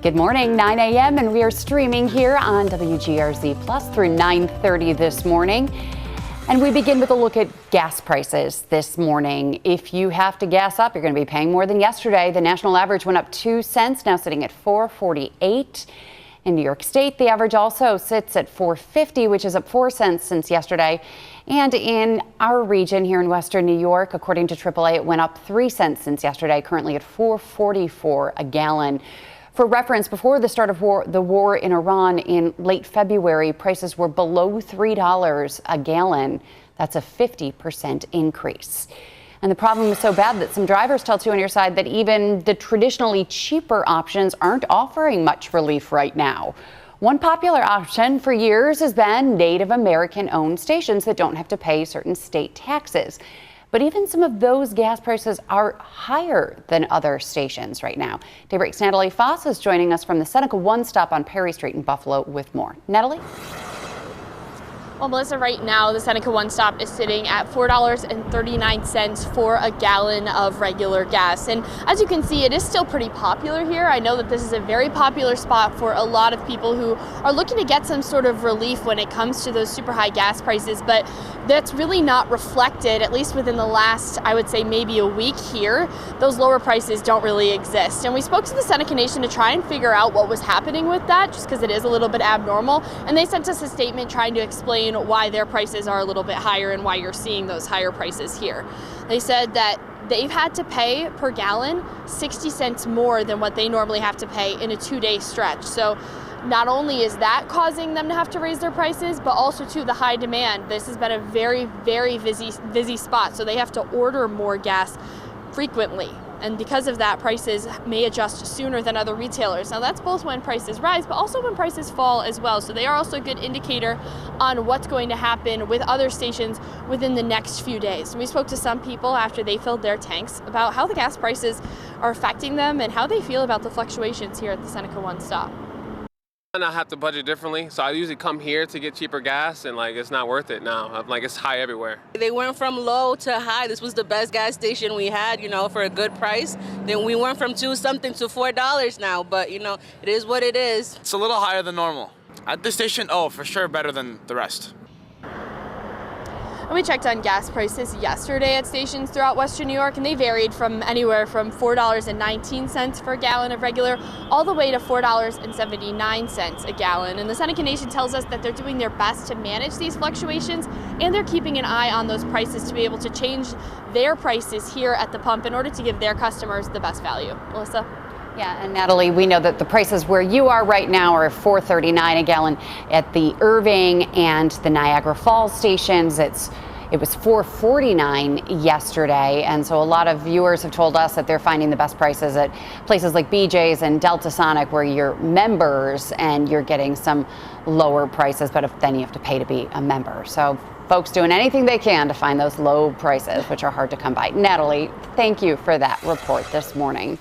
Good morning, 9 a.m. and we are streaming here on WGRZ Plus through 9:30 this morning. And we begin with a look at gas prices this morning. If you have to gas up, you're going to be paying more than yesterday. The national average went up 2 cents, now sitting at $4.48. In New York State, the average also sits at $4.50, which is up 4 cents since yesterday. And in our region here in Western New York, according to AAA, it went up 3 cents since yesterday, currently at $4.44 a gallon. For reference, before the start of the war in Iran in late February, prices were below $3 a gallon. That's a 50% increase. And the problem is so bad that some drivers tell 2 on your side that even the traditionally cheaper options aren't offering much relief right now. One popular option for years has been Native American-owned stations that don't have to pay certain state taxes. But even some of those gas prices are higher than other stations right now. Daybreak's Natalie Foss is joining us from the Seneca One stop on Perry Street in Buffalo with more. Natalie? Well, Melissa, right now the Seneca One stop is sitting at $4.39 for a gallon of regular gas. And as you can see, it is still pretty popular here. I know that this is a very popular spot for a lot of people who are looking to get some sort of relief when it comes to those super high gas prices, but that's really not reflected, at least within the last, I would say, maybe a week here. Those lower prices don't really exist. And we spoke to the Seneca Nation to try and figure out what was happening with that, just because it is a little bit abnormal. And they sent us a statement trying to explain why their prices are a little bit higher and why you're seeing those higher prices here. They said that they've had to pay per gallon 60 cents more than what they normally have to pay in a 2-day stretch. So not only is that causing them to have to raise their prices, but also to the high demand. This has been a very, very busy spot, so they have to order more gas frequently. And because of that, prices may adjust sooner than other retailers. Now that's both when prices rise, but also when prices fall as well. So they are also a good indicator on what's going to happen with other stations within the next few days. We spoke to some people after they filled their tanks about how the gas prices are affecting them and how they feel about the fluctuations here at the Seneca One stop. And I have to budget differently, so I usually come here to get cheaper gas, and it's not worth it now. It's high everywhere. They went from low to high. This was the best gas station we had, for a good price. Then we went from $2-something to $4 now, but it is what it is. It's a little higher than normal. At this station, for sure better than the rest. And we checked on gas prices yesterday at stations throughout Western New York, and they varied from anywhere from $4.19 for a gallon of regular all the way to $4.79 a gallon. And the Seneca Nation tells us that they're doing their best to manage these fluctuations, and they're keeping an eye on those prices to be able to change their prices here at the pump in order to give their customers the best value. Melissa? Yeah, and Natalie, we know that the prices where you are right now are $4.39 a gallon at the Irving and the Niagara Falls stations. It was $4.49 yesterday, and so a lot of viewers have told us that they're finding the best prices at places like BJ's and Delta Sonic, where you're members and you're getting some lower prices, but then you have to pay to be a member. So folks doing anything they can to find those low prices, which are hard to come by. Natalie, thank you for that report this morning.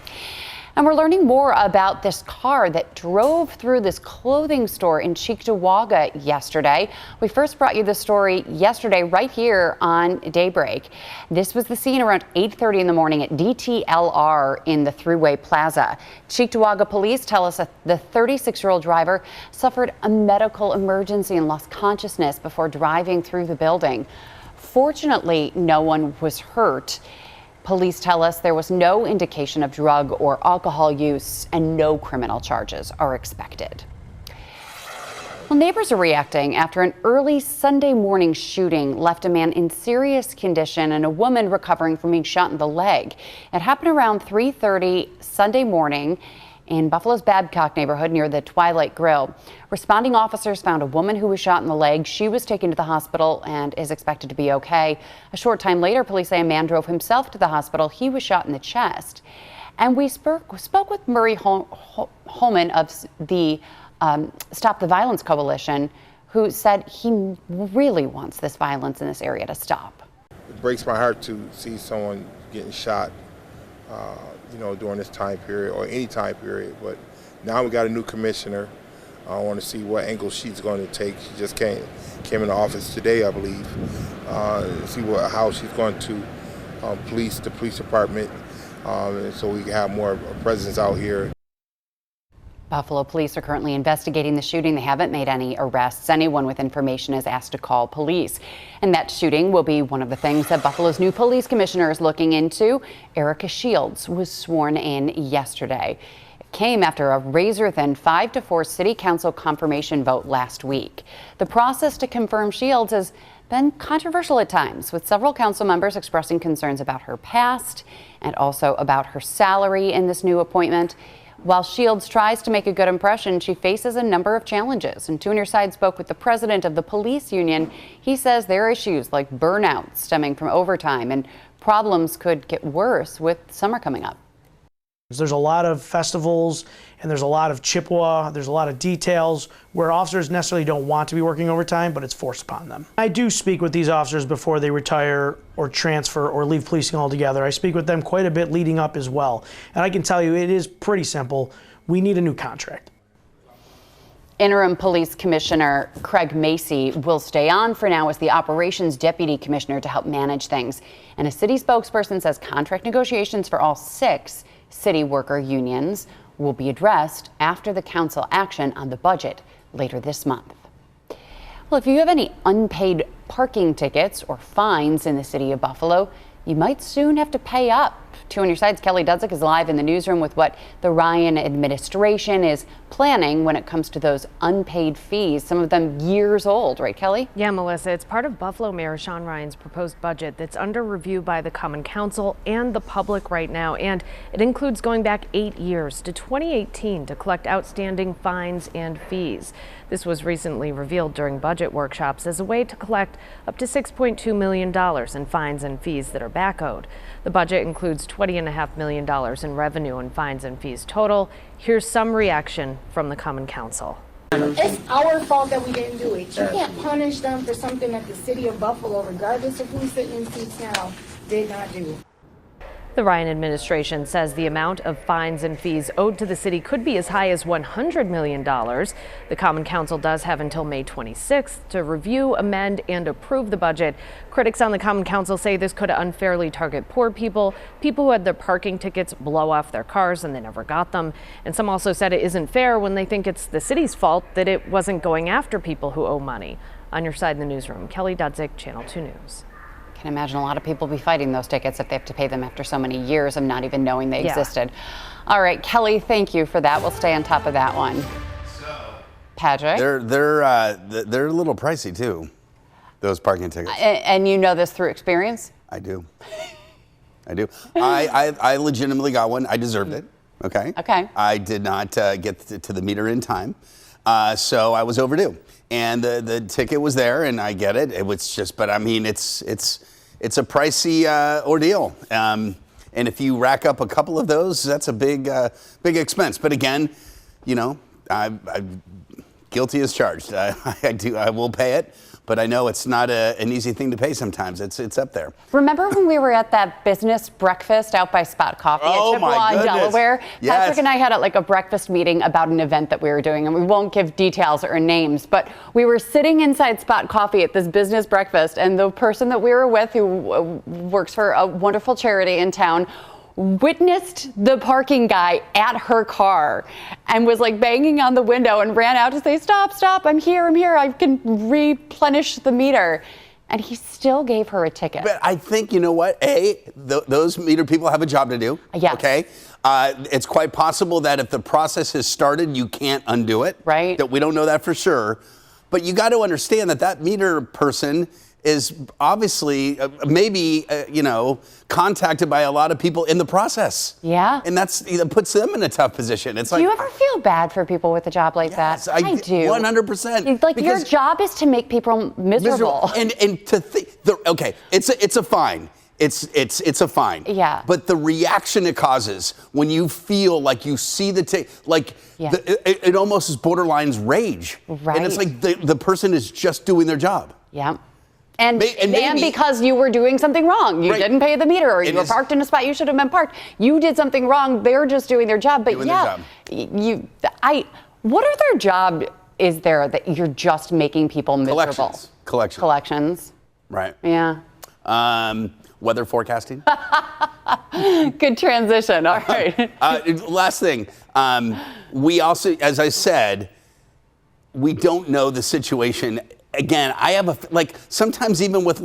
And we're learning more about this car that drove through this clothing store in Cheektowaga yesterday. We first brought you the story yesterday right here on Daybreak. This was the scene around 8:30 in the morning at DTLR in the Thruway Plaza. Cheektowaga police tell us that the 36-year-old driver suffered a medical emergency and lost consciousness before driving through the building. Fortunately, no one was hurt. Police tell us there was no indication of drug or alcohol use and no criminal charges are expected. Well, neighbors are reacting after an early Sunday morning shooting left a man in serious condition and a woman recovering from being shot in the leg. It happened around 3:30 Sunday morning in Buffalo's Babcock neighborhood near the Twilight Grill. Responding officers found a woman who was shot in the leg. She was taken to the hospital and is expected to be okay. A short time later, police say a man drove himself to the hospital. He was shot in the chest. And we spoke with Murray Holman of the Stop the Violence Coalition, who said he really wants this violence in this area to stop. It breaks my heart to see someone getting shot during this time period or any time period. But now we got a new commissioner. I want to see what angle she's going to take. She just came in the office today, I believe. See how she's going to police the police department, so we can have more presence out here. Buffalo police are currently investigating the shooting. They haven't made any arrests. Anyone with information is asked to call police. And that shooting will be one of the things that Buffalo's new police commissioner is looking into. Erica Shields was sworn in yesterday. It came after a razor-thin 5-4 city council confirmation vote last week. The process to confirm Shields has been controversial at times, with several council members expressing concerns about her past and also about her salary in this new appointment. While Shields tries to make a good impression, she faces a number of challenges. And Two on Your Side spoke with the president of the police union. He says there are issues like burnout stemming from overtime, and problems could get worse with summer coming up. There's a lot of festivals and there's a lot of Chippewa, there's a lot of details where officers necessarily don't want to be working overtime, but it's forced upon them. I do speak with these officers before they retire or transfer or leave policing altogether. I speak with them quite a bit leading up as well. And I can tell you it is pretty simple. We need a new contract. Interim Police Commissioner Craig Macy will stay on for now as the Operations Deputy Commissioner to help manage things. And a city spokesperson says contract negotiations for all 6 city worker unions will be addressed after the council action on the budget later this month. Well, if you have any unpaid parking tickets or fines in the city of Buffalo, you might soon have to pay up. Two on Your Side's Kelly Dudzik is live in the newsroom with what the Ryan administration is planning when it comes to those unpaid fees, some of them years old, right, Kelly? Yeah, Melissa, it's part of Buffalo Mayor Sean Ryan's proposed budget that's under review by the Common Council and the public right now. And it includes going back 8 years to 2018 to collect outstanding fines and fees. This was recently revealed during budget workshops as a way to collect up to $6.2 million in fines and fees that are back owed. The budget includes $20.5 million in revenue and fines and fees total. Here's some reaction from the Common Council. It's our fault that we didn't do it. You can't punish them for something that the city of Buffalo, regardless of who's sitting in seats now, did not do. The Ryan administration says the amount of fines and fees owed to the city could be as high as $100 million. The Common Council does have until May 26th to review, amend, and approve the budget. Critics on the Common Council say this could unfairly target poor people, people who had their parking tickets blow off their cars and they never got them. And some also said it isn't fair when they think it's the city's fault that it wasn't going after people who owe money. On Your Side in the newsroom, Kelly Dudzik, Channel 2 News. I can imagine a lot of people be fighting those tickets if they have to pay them after so many years of not even knowing they existed. All right, Kelly, thank you for that. We'll stay on top of that one. Patrick? They're a little pricey too, those parking tickets. And you know this through experience? I do. I do. I legitimately got one. I deserved it. Okay. Okay. I did not get to the meter in time, so I was overdue. And the ticket was there, and I get it. It was just, but I mean, it's a pricey ordeal. And if you rack up a couple of those, that's a big expense. But again, you know, I'm guilty as charged. I will pay it. But I know it's not an easy thing to pay sometimes. It's up there. Remember when we were at that business breakfast out by Spot Coffee at Chippewa in Delaware? Yes. Patrick and I had like a breakfast meeting about an event that we were doing, and we won't give details or names, but we were sitting inside Spot Coffee at this business breakfast, and the person that we were with, who works for a wonderful charity in town, witnessed the parking guy at her car and was like banging on the window and ran out to say, stop, I'm here, I can replenish the meter. And he still gave her a ticket. But I think, you know what, those meter people have a job to do. Yes. Okay. It's quite possible that if the process has started, you can't undo it. Right. That we don't know that for sure. But you got to understand that meter person is obviously maybe contacted by a lot of people in the process. Yeah. And that puts them in a tough position. It's do you ever feel bad for people with a job like that? I do. 100%. Like, your job is to make people miserable. And to think, okay, it's a fine. It's a fine. Yeah. But the reaction it causes when you feel like you see it almost is borderline rage. Right. And it's like the person is just doing their job. Yeah. And maybe, because you were doing something wrong, you didn't pay the meter, or you were parked in a spot you should have been parked. You did something wrong. They're just doing their job. But what other job is there that you're just making people miserable? Collections. Right. Yeah. Weather forecasting. Good transition. All right. Last thing. We also, as I said, we don't know the situation. Again, I have sometimes even with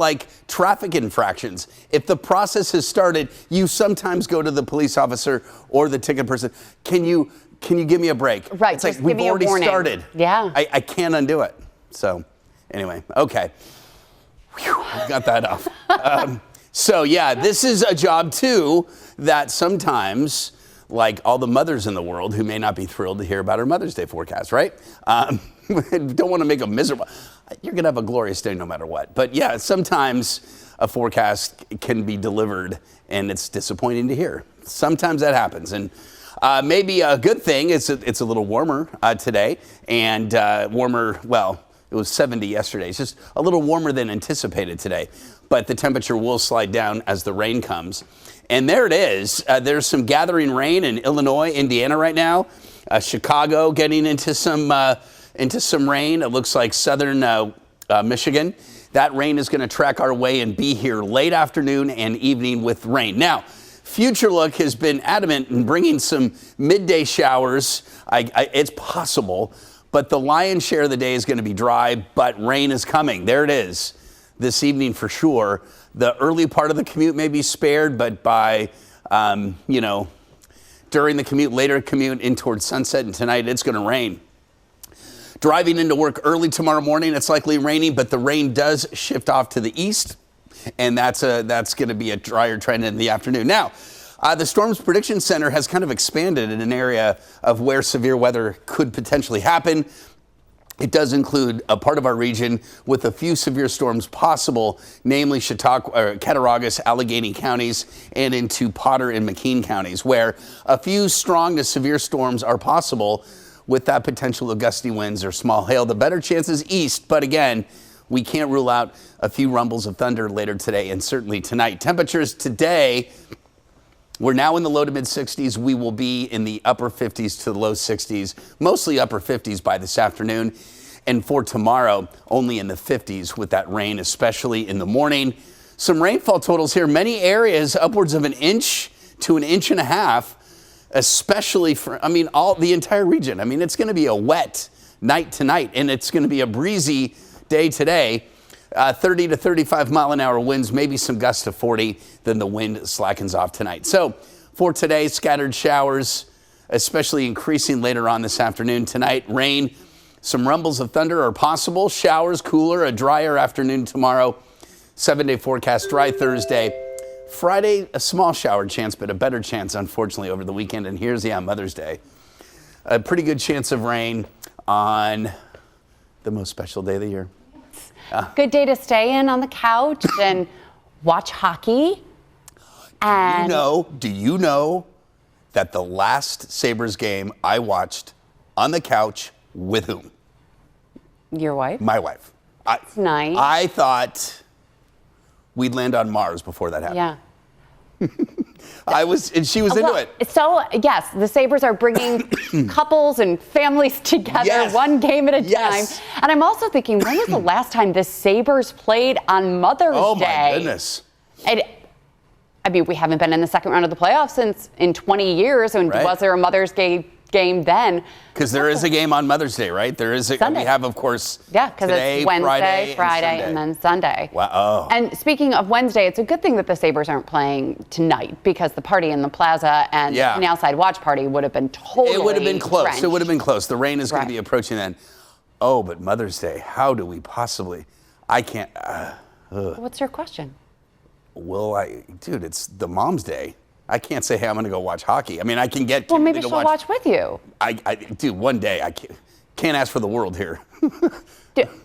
traffic infractions, if the process has started, you sometimes go to the police officer or the ticket person. Can you give me a break? Right. It's like we've already started. Yeah. I can't undo it. So anyway, okay. Whew, got that off. So yeah, this is a job too that sometimes, like all the mothers in the world who may not be thrilled to hear about our Mother's Day forecast, right? Don't want to make them miserable. You're going to have a glorious day no matter what. But yeah, sometimes a forecast can be delivered and it's disappointing to hear. Sometimes that happens. And maybe a good thing is it's a little warmer today and warmer, well, it was 70 yesterday. It's just a little warmer than anticipated today. But the temperature will slide down as the rain comes. And there it is. There's some gathering rain in Illinois, Indiana right now. Chicago getting into some rain. It looks like southern Michigan. That rain is going to track our way and be here late afternoon and evening with rain. Now, Future Look has been adamant in bringing some midday showers. It's possible, but the lion's share of the day is going to be dry, but rain is coming. There it is this evening for sure. The early part of the commute may be spared, but by, during the commute, later commute in towards sunset and tonight, it's going to rain. Driving into work early tomorrow morning, it's likely raining, but the rain does shift off to the east, and that's going to be a drier trend in the afternoon. Now, the Storms Prediction Center has kind of expanded in an area of where severe weather could potentially happen. It does include a part of our region with a few severe storms possible, namely Cattaraugus, Allegheny counties, and into Potter and McKean counties, where a few strong to severe storms are possible with that potential of gusty winds or small hail. The better chances east, but again, we can't rule out a few rumbles of thunder later today and certainly tonight. Temperatures today, we're now in the low to mid 60s. We will be in the upper 50s to the low 60s, mostly upper 50s by this afternoon. And for tomorrow, only in the 50s with that rain, especially in the morning. Some rainfall totals here. Many areas upwards of 1 inch to 1.5 inches, especially for, the entire region. It's going to be a wet night tonight, and it's going to be a breezy day today. 30 to 35 mile an hour winds, maybe some gusts to 40, then the wind slackens off tonight. So for today, scattered showers, especially increasing later on this afternoon. Tonight, rain, some rumbles of thunder are possible. Showers, cooler, a drier afternoon tomorrow. 7-day forecast, dry Thursday. Friday, a small shower chance, but a better chance, unfortunately, over the weekend. And here's, Mother's Day. A pretty good chance of rain on the most special day of the year. Good day to stay in on the couch and watch hockey. And Do you know that the last Sabres game I watched on the couch with whom? Your wife? My wife. That's nice. I thought we'd land on Mars before that happened. Yeah. And she was into it. So, yes, the Sabres are bringing couples and families together one game at a time. And I'm also thinking, when was the last time the Sabres played on Mother's Day? Oh, my goodness. We haven't been in the second round of the playoffs since in 20 years. And was there a Mother's Day game then? Because there is a game on Mother's Day, right? There is. We have, of course, because it's Wednesday, Friday, and then Sunday. Wow. Oh. And speaking of Wednesday, it's a good thing that the Sabres aren't playing tonight, because the party in the plaza and an outside watch party would have been totally It would have been close. drenched. It would have been close. The rain is going to be approaching then. Oh, but Mother's Day, how do we possibly? I can't. What's your question? Dude, it's the Mom's Day. I can't say, hey, I'm going to go watch hockey. I can get Well, maybe she'll watch with you. Dude, one day, I can't ask for the world here.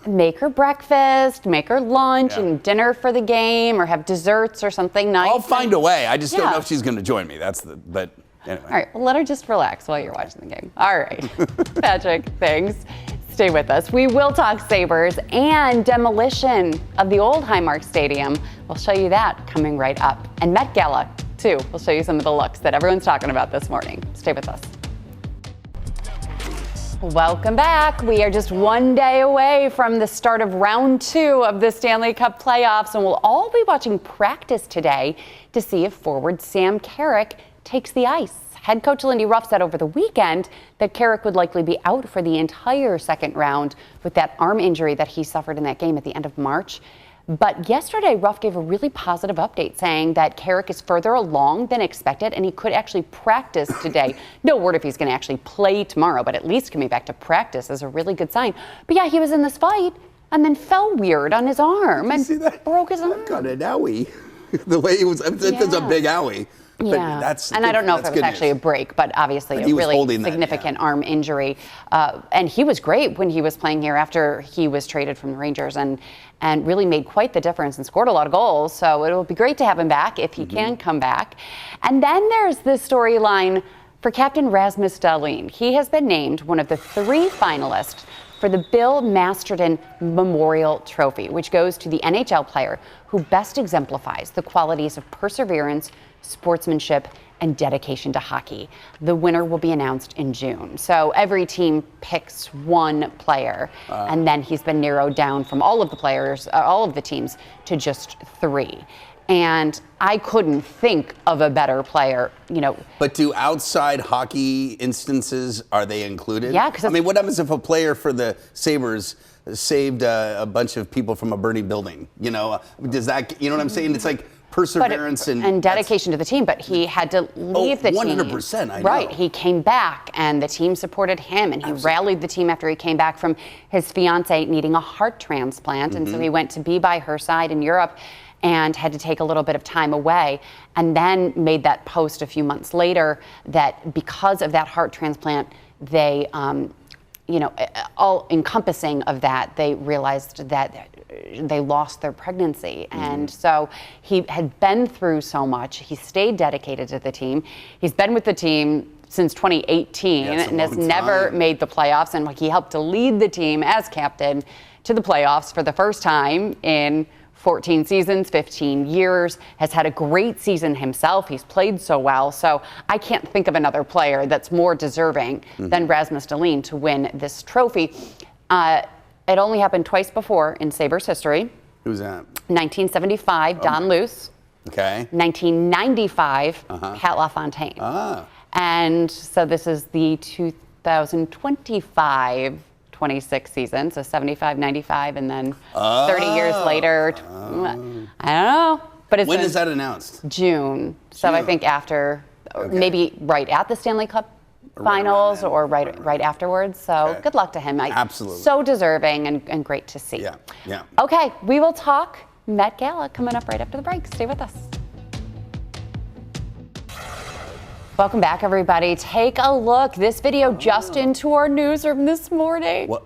Make her breakfast, make her lunch and dinner for the game, or have desserts or something nice. I'll find a way. I just don't know if she's going to join me. But anyway. All right, well, let her just relax while you're watching the game. All right, Patrick, thanks. Stay with us. We will talk Sabres and demolition of the old Highmark Stadium. We'll show you that coming right up. And Met Gala, too. We'll show you some of the looks that everyone's talking about this morning. Stay with us. Welcome back. We are just one day away from the start of round 2 of the Stanley Cup playoffs, and we'll all be watching practice today to see if forward Sam Carrick takes the ice. Head coach Lindy Ruff said over the weekend that Carrick would likely be out for the entire second round with that arm injury that he suffered in that game at the end of March. But yesterday, Ruff gave a really positive update saying that Carrick is further along than expected and he could actually practice today. No word if he's going to actually play tomorrow, but at least coming back to practice is a really good sign. But yeah, he was in this fight and then fell weird on his arm and broke his arm. Got an owie. The way he was, it's a big owie. But and I don't know if it was actually a break, but obviously a really significant arm injury. And he was great when he was playing here after he was traded from the Rangers and really made quite the difference and scored a lot of goals. So it will be great to have him back if he can come back. And then there's this storyline for Captain Rasmus Dahlin. He has been named one of the 3 finalists for the Bill Masterton Memorial Trophy, which goes to the NHL player who best exemplifies the qualities of perseverance, sportsmanship, and dedication to hockey. The winner will be announced in June. So every team picks one player, and then he's been narrowed down from all of the players, all of the teams, to just 3. And I couldn't think of a better player, But do outside hockey instances, are they included? Yeah, because I mean, what happens if a player for the Sabres saved a bunch of people from a burning building? Does that, you know what I'm saying? It's like perseverance and dedication to the team, but he had to leave the team. 100%, I know. Right, he came back and the team supported him and he rallied the team after he came back from his fiance needing a heart transplant. And so he went to be by her side in Europe and had to take a little bit of time away, and then made that post a few months later that because of that heart transplant, they, all encompassing of that, they realized that they lost their pregnancy. And so he had been through so much. He stayed dedicated to the team. He's been with the team since 2018 and has never made the playoffs. And he helped to lead the team as captain to the playoffs for the first time in 14 seasons, 15 years, has had a great season himself. He's played so well. So I can't think of another player that's more deserving than Rasmus Dahlin to win this trophy. It only happened twice before in Sabres history. Who's that? 1975, Don Luce. Okay. 1995, Pat LaFontaine. And so this is the 2025 26 season, so 75, 95, and then 30 years later, I don't know. But when is that announced? June. So I think after, maybe right at the Stanley Cup Finals or right afterwards. So good luck to him. Absolutely. So deserving and great to see. Yeah. Okay, we will talk Met Gala coming up right after the break. Stay with us. Welcome back, everybody. Take a look. This video just into our newsroom this morning. What?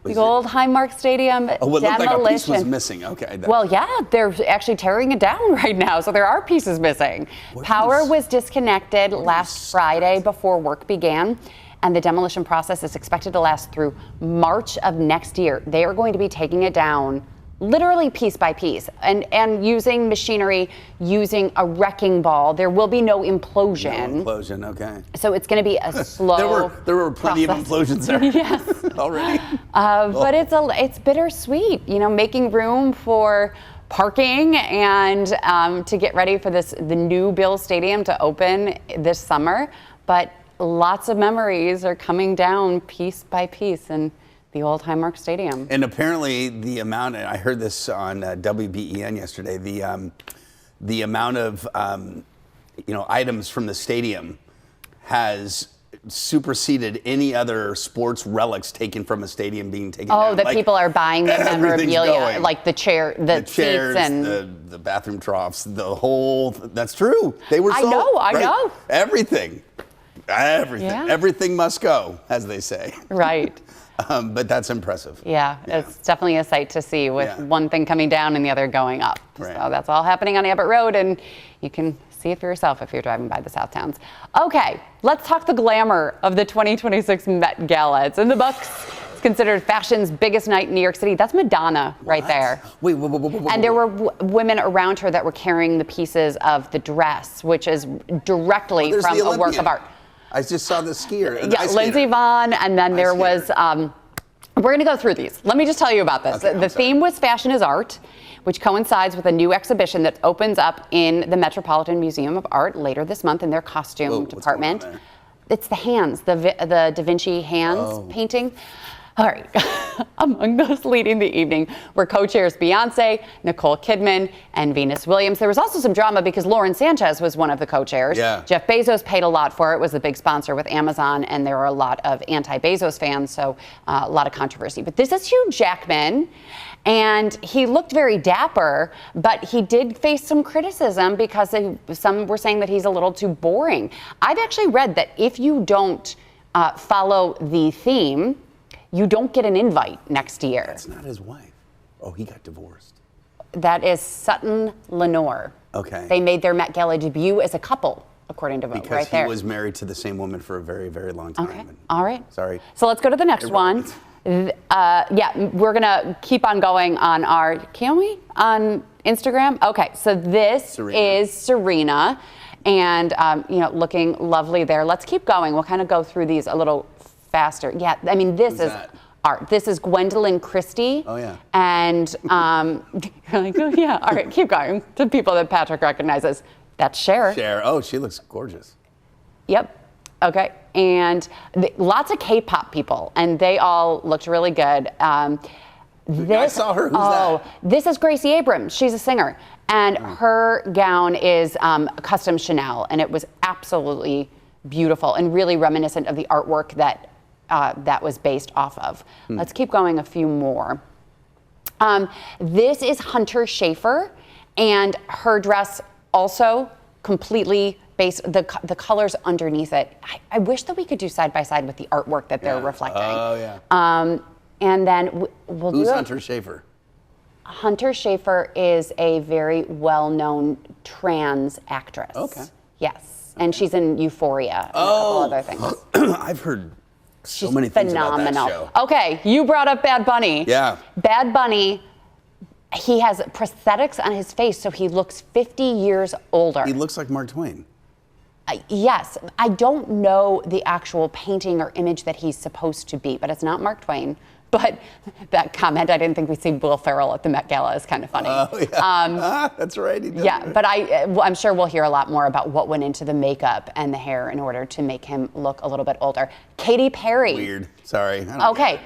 The old Highmark Stadium Oh, it looked like a piece was demolition. missing. Okay. Well, yeah, they're actually tearing it down right now, so there are pieces missing. Power was disconnected last Friday before work began, and the demolition process is expected to last through March of next year. They are going to be taking it down literally piece by piece and using machinery, using a wrecking ball. There will be no implosion. No implosion, okay. So it's going to be a slow There were plenty of implosions there. Yes. Already. But it's bittersweet, making room for parking and to get ready for the new Bill Stadium to open this summer. But lots of memories are coming down piece by piece in the old Highmark Stadium. And apparently the amount, I heard this on WBEN yesterday, the amount of items from the stadium has superseded any other sports relics taken from a stadium being taken down. That people are buying the memorabilia, going. like the chairs, seats, and the bathroom troughs, the whole. That's true. They were sold. I know. Everything. Yeah. Everything must go, as they say. Right. But that's impressive. Yeah, it's definitely a sight to see with one thing coming down and the other going up. Right. So that's all happening on Abbott Road, and you can see it for yourself if you're driving by the Southtowns. Okay, let's talk the glamour of the 2026 Met Gala. It's in the books. It's considered fashion's biggest night in New York City. That's Madonna right there. Wait. And there were women around her that were carrying the pieces of the dress, which is directly from a work of art. I just saw the skier. Yeah, Lindsey Vonn, and then there was We're going to go through these. Let me just tell you about this. Okay, the theme was Fashion is Art, which coincides with a new exhibition that opens up in the Metropolitan Museum of Art later this month in their costume department. It's the hands, the Da Vinci hands painting. All right. Among those leading the evening were co-chairs Beyonce, Nicole Kidman, and Venus Williams. There was also some drama because Lauren Sanchez was one of the co-chairs. Yeah. Jeff Bezos paid a lot for it, was the big sponsor with Amazon, and there were a lot of anti-Bezos fans, so a lot of controversy. But this is Hugh Jackman, and he looked very dapper, but he did face some criticism because some were saying that he's a little too boring. I've actually read that if you don't follow the theme, you don't get an invite next year. That's not his wife. Oh, he got divorced. That is Sutton Lenore. Okay. They made their Met Gala debut as a couple, according to Vogue, Because right there. he was married to the same woman for a very, very long time. Okay. All right. Sorry. So let's go to the next one. Yeah, we're gonna keep on going on our, can we? On Instagram? Okay, so this is Serena, and looking lovely there. Let's keep going. We'll kind of go through these a little faster. Yeah, I mean, this is art. This is Gwendolyn Christie. Oh, yeah. And you're like, oh, yeah. All right, keep going. To people that Patrick recognizes. That's Cher. Cher. Oh, she looks gorgeous. Yep. Okay. And lots of K-pop people, and they all looked really good. I saw her. Who's that? This is Gracie Abrams. She's a singer. And her gown is custom Chanel, and it was absolutely beautiful and really reminiscent of the artwork that that was based off of. Let's keep going a few more. This is Hunter Schafer, and her dress also completely based, the colors underneath it. I wish that we could do side by side with the artwork that they're reflecting. Oh, yeah. And then we'll Who's do Hunter Schafer? Hunter Schafer is a very well-known trans actress. Okay. Yes. And she's in Euphoria and a couple other things. I've heard so She's many things phenomenal. about that show. Okay, you brought up Bad Bunny. Yeah. Bad Bunny, he has prosthetics on his face, so he looks 50 years older. He looks like Mark Twain. Yes, I don't know the actual painting or image that he's supposed to be, but it's not Mark Twain. But that comment, I didn't think we'd see Will Ferrell at the Met Gala, is kind of funny. Oh, yeah. That's right. Yeah, but I'm sure we'll hear a lot more about what went into the makeup and the hair in order to make him look a little bit older. Katy Perry. Weird. Sorry. Okay.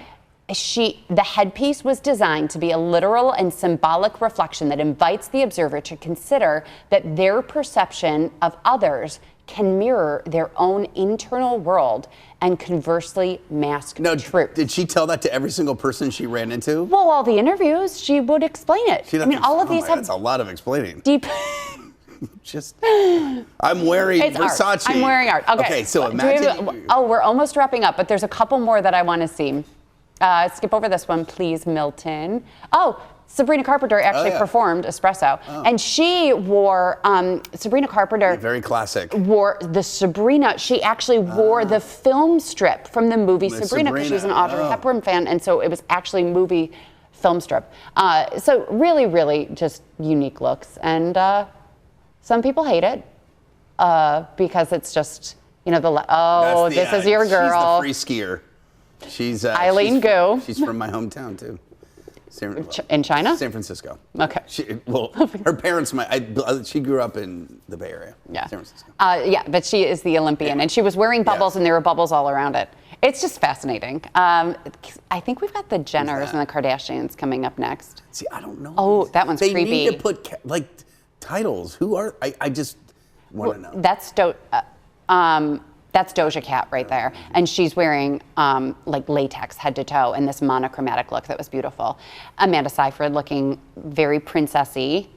The headpiece was designed to be a literal and symbolic reflection that invites the observer to consider that their perception of others can mirror their own internal world and conversely mask truth. Did she tell that to every single person she ran into? Well, all the interviews, she would explain it. I mean, all of these have that's a lot of explaining. deep. I'm wearing It's Versace. art. I'm wearing art. Okay. So imagine. We're almost wrapping up, but there's a couple more that I want to see. Skip over this one, please, Milton. Sabrina Carpenter actually performed Espresso, and she wore, Sabrina Carpenter. Very classic. Wore the Sabrina, she actually wore the film strip from the movie Sabrina, because she's an Audrey Hepburn fan, and so it was actually movie film strip. So really, really just unique looks, and some people hate it because it's just, this is your girl. She's the free skier. She's Eileen Gu. She's from my hometown too. In China? San Francisco. Okay. Her parents she grew up in the Bay Area. Yeah. San Francisco. But she is the Olympian, and she was wearing bubbles, and there were bubbles all around it. It's just fascinating. I think we've got the Jenners and the Kardashians coming up next. See, I don't know. Oh, that one's creepy. creepy. They need to put titles. Who are? I just want to know. That's Doja Cat right there. And she's wearing latex head to toe in this monochromatic look that was beautiful. Amanda Seyfried looking very princessy.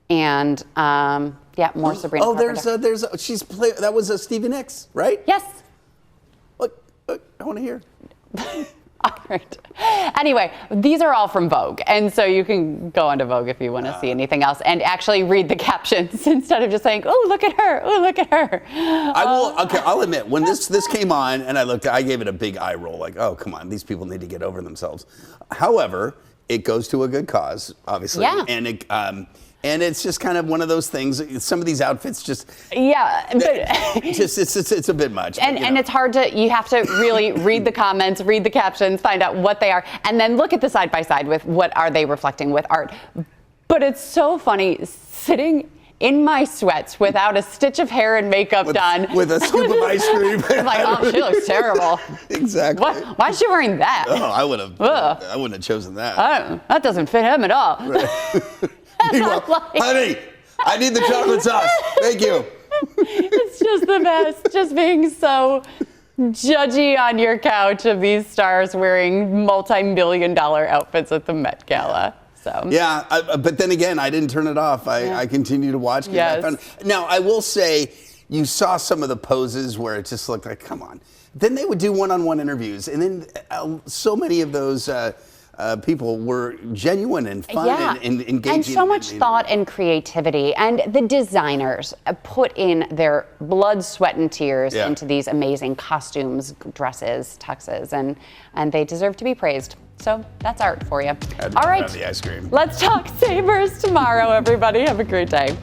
And more Sabrina Carpenter. That was Stevie Nicks, right? Yes. Look, I want to hear. All right. Anyway, these are all from Vogue, and so you can go onto Vogue if you want to see anything else, and actually read the captions instead of just saying, "Oh, look at her! Oh, look at her!" I'll admit, when this came on, and I gave it a big eye roll, like, "Oh, come on, these people need to get over themselves." However, it goes to a good cause, obviously, Yeah. and And it's just kind of one of those things. Some of these outfits just, yeah, but it's a bit much. And it's hard to, you have to really read the comments, read the captions, find out what they are, and then look at the side by side with what are they reflecting with art. But it's so funny sitting in my sweats without a stitch of hair and makeup done. With a scoop of ice cream. I'm like, oh, she looks terrible. Exactly. Why is she wearing that? Oh, I wouldn't have chosen that. That doesn't fit him at all. Right. Meanwhile, honey, I need the chocolate sauce. Thank you. It's just the best, just being so judgy on your couch of these stars wearing multi-million-dollar outfits at the Met Gala. So. Yeah, but then again, I didn't turn it off. I continue to watch. Yes. Now, I will say, you saw some of the poses where it just looked like, come on. Then they would do one-on-one interviews, and then so many of those people were genuine and fun and engaging. And so much thought and creativity. And the designers put in their blood, sweat, and tears into these amazing costumes, dresses, tuxes, and they deserve to be praised. So that's art for you. All right, the ice cream. Let's talk Sabres tomorrow, everybody. Have a great day.